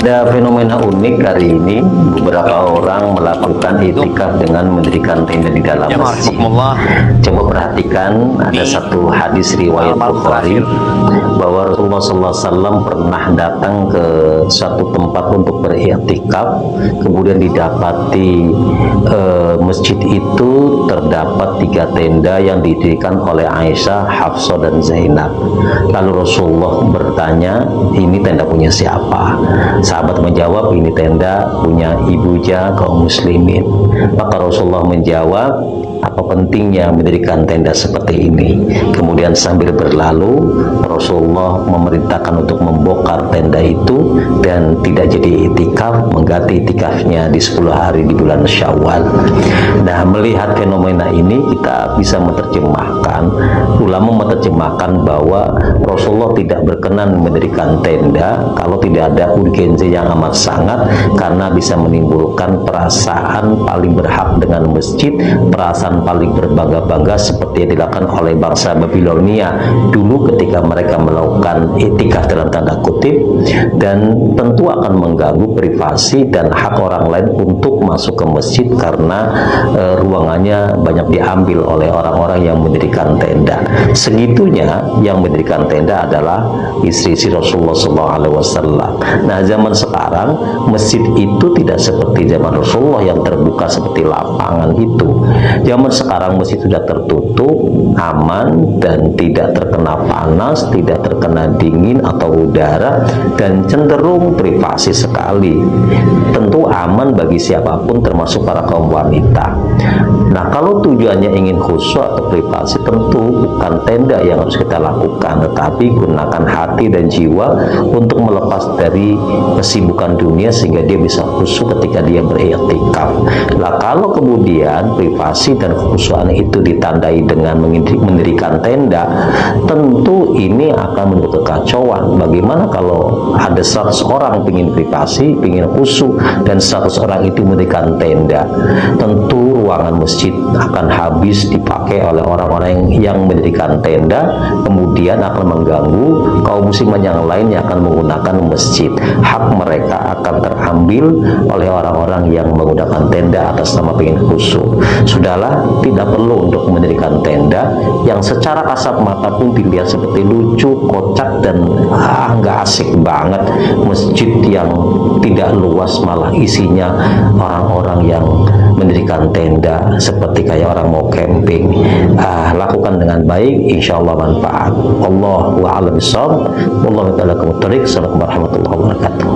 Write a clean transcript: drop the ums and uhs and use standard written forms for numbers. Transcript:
Ada fenomena unik hari ini, beberapa orang melakukan itikaf dengan mendirikan tenda di dalam masjid. Coba perhatikan, ada satu hadis riwayat Bukhari bahwa Rasulullah SAW pernah datang ke suatu tempat untuk beriktikaf, kemudian didapati masjid itu terdapat 3 tenda yang didirikan oleh Aisyah, Hafsah dan Zainab. Lalu Rasulullah bertanya, ini tenda punya siapa? Sahabat menjawab, ini tenda punya ibuja kaum muslimin. Maka Rasulullah menjawab, apa pentingnya mendirikan tenda seperti ini? Kemudian sambil berlalu, Rasulullah memerintahkan untuk membongkar tenda itu dan tidak jadi itikaf, mengganti itikafnya di 10 hari di bulan Syawal. Nah, melihat fenomena ini kita bisa menerjemahkan, ulama menerjemahkan bahwa Rasulullah tidak berkenan mendirikan tenda kalau tidak ada urgensi yang amat sangat, karena bisa menimbulkan perasaan paling berhak dengan masjid, perasaan paling berbangga-bangga seperti yang dilakukan oleh bangsa Babilonia dulu ketika mereka melakukan itikaf dalam tanda kutip, dan tentu akan mengganggu privasi dan hak orang lain untuk masuk ke masjid karena ruangannya banyak diambil oleh orang-orang yang mendirikan tenda. Segitunya yang mendirikan tenda adalah istri-istri Rasulullah SAW. Nah, zaman sekarang masjid itu tidak seperti zaman Rasulullah yang terbuka seperti lapangan itu. Zaman sekarang masjid sudah tertutup, aman, dan tidak terkena panas, tidak terkena dingin atau udara, dan cenderung privasi sekali. Tentu aman bagi siapapun termasuk para kaum wanita. Nah, kalau tujuannya ingin khusyuk atau privasi, tentu bukan tenda yang harus kita lakukan, tetapi gunakan hati dan jiwa untuk melepas dari kesibukan dunia sehingga dia bisa khusyuk ketika dia beriktikaf. Nah, kalau kemudian privasi dan kekhusyukan itu ditandai dengan mendirikan tenda, tentu ini akan menimbulkan kekacauan. Bagaimana kalau ada 100 orang ingin privasi, ingin khusyuk, dan 100 orang itu mendirikan tenda? Tentu ruangan masjid akan habis dipakai oleh orang-orang yang mendirikan tenda, kemudian akan mengganggu kaum muslimin yang lain yang akan menggunakan masjid. Hak mereka akan terambil oleh orang-orang yang menggunakan tenda atas nama ingin khusyuk. Sudahlah, tidak perlu untuk mendirikan tenda yang secara kasat mata pun dilihat seperti lucu, kocak, dan nggak asik banget. Masjid yang tidak luas malah isinya orang-orang yang mendirikan tenda seperti kayak orang mau camping. Lakukan dengan baik, insya Allah manfaat. Allahu a'lam bishawab. Wallahu ta'ala muwaffiq. Assalamualaikum warahmatullahi wabarakatuh.